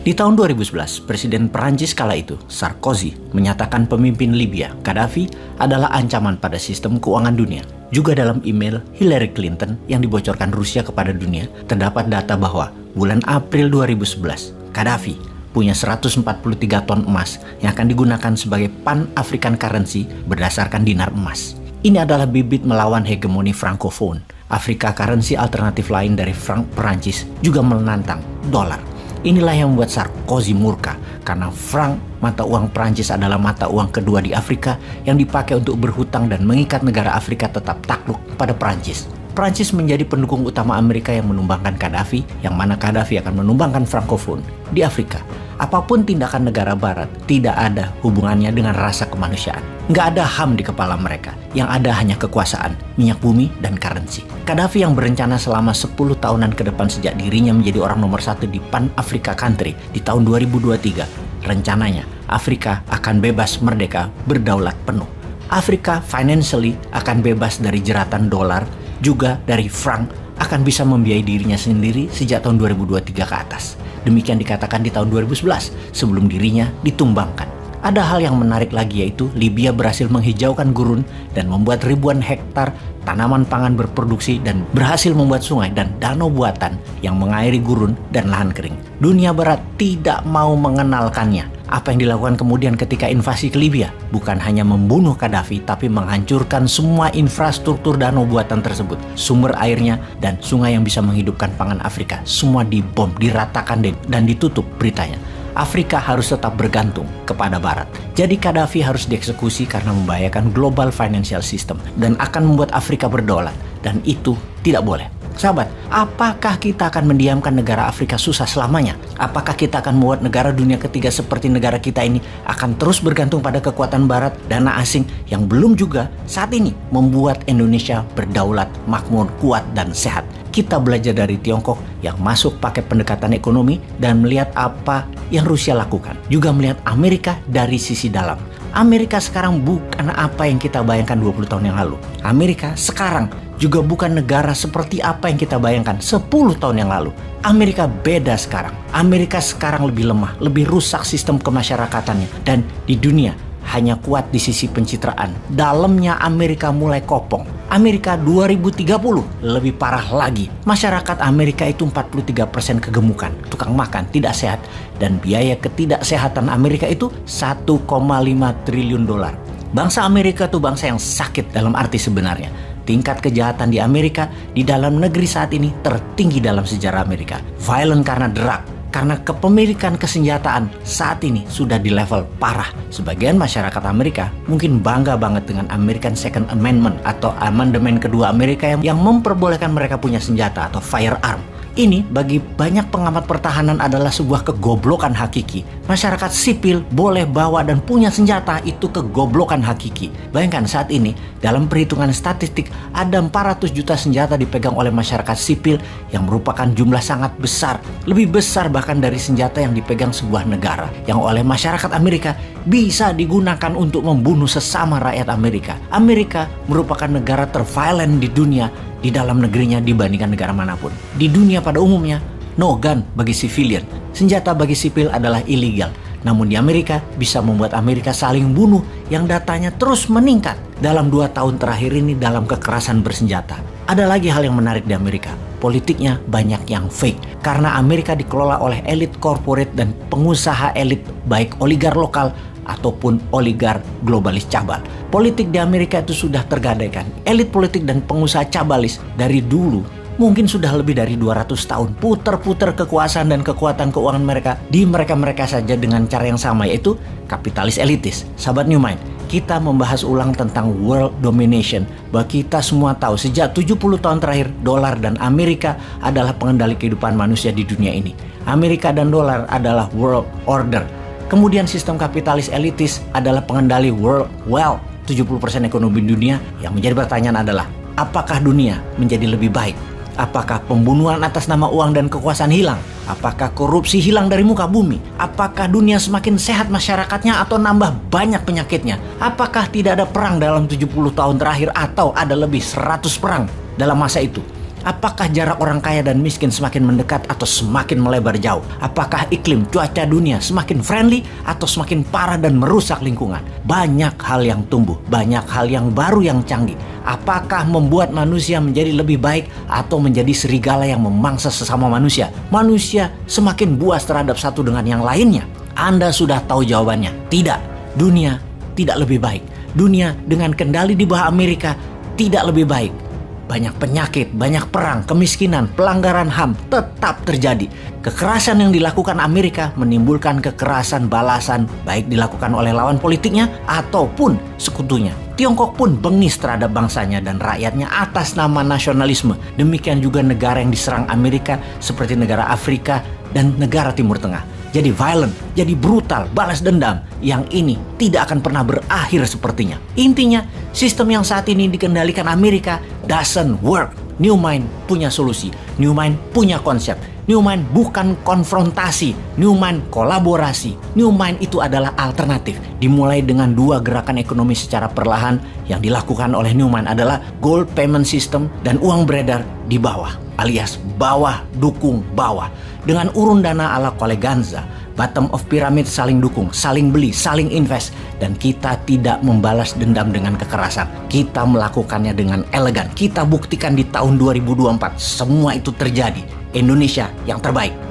Di tahun 2011, Presiden Perancis kala itu, Sarkozy, menyatakan pemimpin Libya, Gaddafi, adalah ancaman pada sistem keuangan dunia. Juga dalam email Hillary Clinton yang dibocorkan Rusia kepada dunia, terdapat data bahwa bulan April 2011, Gaddafi punya 143 ton emas yang akan digunakan sebagai Pan-African currency berdasarkan dinar emas. Ini adalah bibit melawan hegemoni Francophone. Afrika currency alternatif lain dari franc Perancis juga menantang dolar. Inilah yang membuat Sarkozy murka karena franc, mata uang Prancis, adalah mata uang kedua di Afrika yang dipakai untuk berhutang dan mengikat negara Afrika tetap takluk pada Prancis. Prancis menjadi pendukung utama Amerika yang menumbangkan Gaddafi, yang mana Gaddafi akan menumbangkan Francophone di Afrika. Apapun tindakan negara barat tidak ada hubungannya dengan rasa kemanusiaan. Nggak ada HAM di kepala mereka. Yang ada hanya kekuasaan, minyak bumi, dan currency. Gaddafi yang berencana selama 10 tahunan ke depan sejak dirinya menjadi orang nomor 1 di Pan-Africa Country di tahun 2023. Rencananya, Afrika akan bebas merdeka berdaulat penuh. Afrika financially akan bebas dari jeratan dolar, juga dari franc, akan bisa membiayai dirinya sendiri sejak tahun 2023 ke atas. Demikian dikatakan di tahun 2011 sebelum dirinya ditumbangkan. Ada hal yang menarik lagi, yaitu Libya berhasil menghijaukan gurun dan membuat ribuan hektar tanaman pangan berproduksi dan berhasil membuat sungai dan danau buatan yang mengairi gurun dan lahan kering. Dunia barat tidak mau mengenalkannya. Apa yang dilakukan kemudian ketika invasi ke Libya? Bukan hanya membunuh Gaddafi, tapi menghancurkan semua infrastruktur danau buatan tersebut. Sumber airnya dan sungai yang bisa menghidupkan pangan Afrika semua dibom, diratakan dan ditutup beritanya. Afrika harus tetap bergantung kepada Barat. Jadi Gaddafi harus dieksekusi karena membahayakan global financial system dan akan membuat Afrika berdaulat. Dan itu tidak boleh. Sahabat, apakah kita akan mendiamkan negara Afrika susah selamanya? Apakah kita akan membuat negara dunia ketiga seperti negara kita ini akan terus bergantung pada kekuatan barat, dana asing yang belum juga saat ini membuat Indonesia berdaulat, makmur, kuat, dan sehat? Kita belajar dari Tiongkok yang masuk pakai pendekatan ekonomi dan melihat apa yang Rusia lakukan. Juga melihat Amerika dari sisi dalam. Amerika sekarang bukan apa yang kita bayangkan 20 tahun yang lalu. Amerika sekarang juga bukan negara seperti apa yang kita bayangkan 10 tahun yang lalu. Amerika beda sekarang. Amerika sekarang lebih lemah, lebih rusak sistem kemasyarakatannya. Dan di dunia hanya kuat di sisi pencitraan. Dalamnya Amerika mulai kopong. Amerika 2030 lebih parah lagi. Masyarakat Amerika itu 43% kegemukan, tukang makan, tidak sehat. Dan biaya ketidaksehatan Amerika itu 1,5 triliun dolar. Bangsa Amerika itu bangsa yang sakit dalam arti sebenarnya. Tingkat kejahatan di Amerika di dalam negeri saat ini tertinggi dalam sejarah Amerika. Violent karena drug, karena kepemilikan kesenjataan saat ini sudah di level parah. Sebagian masyarakat Amerika mungkin bangga banget dengan American Second Amendment atau amandemen kedua Amerika yang memperbolehkan mereka punya senjata atau firearm. Ini bagi banyak pengamat pertahanan adalah sebuah kegoblokan hakiki. Masyarakat sipil boleh bawa dan punya senjata, itu kegoblokan hakiki. Bayangkan saat ini dalam perhitungan statistik ada 400 juta senjata dipegang oleh masyarakat sipil yang merupakan jumlah sangat besar. Lebih besar bahkan dari senjata yang dipegang sebuah negara yang oleh masyarakat Amerika bisa digunakan untuk membunuh sesama rakyat Amerika. Amerika merupakan negara terviolent di dunia di dalam negerinya dibandingkan negara manapun. Di dunia pada umumnya, no gun bagi civilian. Senjata bagi sipil adalah ilegal. Namun di Amerika bisa membuat Amerika saling bunuh yang datanya terus meningkat dalam 2 tahun terakhir ini dalam kekerasan bersenjata. Ada lagi hal yang menarik di Amerika. Politiknya banyak yang fake. Karena Amerika dikelola oleh elit corporate dan pengusaha elit, baik oligar lokal ataupun oligar globalis cabal. Politik di Amerika itu sudah tergadaikan. Elit politik dan pengusaha cabalis dari dulu mungkin sudah lebih dari 200 tahun putar-putar kekuasaan dan kekuatan keuangan mereka di mereka-mereka saja dengan cara yang sama, yaitu kapitalis elitis. Sahabat New Mind, kita membahas ulang tentang world domination. Bahwa kita semua tahu sejak 70 tahun terakhir dolar dan Amerika adalah pengendali kehidupan manusia di dunia ini. Amerika dan dolar adalah world order. Kemudian sistem kapitalis elitis adalah pengendali world wealth, 70% ekonomi dunia. Yang menjadi pertanyaan adalah, apakah dunia menjadi lebih baik? Apakah pembunuhan atas nama uang dan kekuasaan hilang? Apakah korupsi hilang dari muka bumi? Apakah dunia semakin sehat masyarakatnya atau nambah banyak penyakitnya? Apakah tidak ada perang dalam 70 tahun terakhir atau ada lebih 100 perang dalam masa itu? Apakah jarak orang kaya dan miskin semakin mendekat atau semakin melebar jauh? Apakah iklim cuaca dunia semakin friendly atau semakin parah dan merusak lingkungan? Banyak hal yang tumbuh, banyak hal yang baru yang canggih. Apakah membuat manusia menjadi lebih baik atau menjadi serigala yang memangsa sesama manusia? Manusia semakin buas terhadap satu dengan yang lainnya. Anda sudah tahu jawabannya. Tidak, dunia tidak lebih baik. Dunia dengan kendali di bawah Amerika tidak lebih baik. Banyak penyakit, banyak perang, kemiskinan, pelanggaran HAM tetap terjadi. Kekerasan yang dilakukan Amerika menimbulkan kekerasan balasan, baik dilakukan oleh lawan politiknya ataupun sekutunya. Tiongkok pun bengis terhadap bangsanya dan rakyatnya atas nama nasionalisme. Demikian juga negara yang diserang Amerika seperti negara Afrika dan negara Timur Tengah. Jadi violent, jadi brutal, balas dendam. Yang ini tidak akan pernah berakhir sepertinya. Intinya, sistem yang saat ini dikendalikan Amerika doesn't work. New Mind punya solusi. New Mind punya konsep. New Mind bukan konfrontasi. New Mind kolaborasi. New Mind itu adalah alternatif. Dimulai dengan 2 gerakan ekonomi secara perlahan yang dilakukan oleh New Mind adalah gold payment system dan uang beredar di bawah, alias bawah dukung bawah. Dengan urun dana ala Koleganza, bottom of pyramid saling dukung, saling beli, saling invest. Dan kita tidak membalas dendam dengan kekerasan. Kita melakukannya dengan elegan. Kita buktikan di tahun 2024 semua itu terjadi. Indonesia yang terbaik.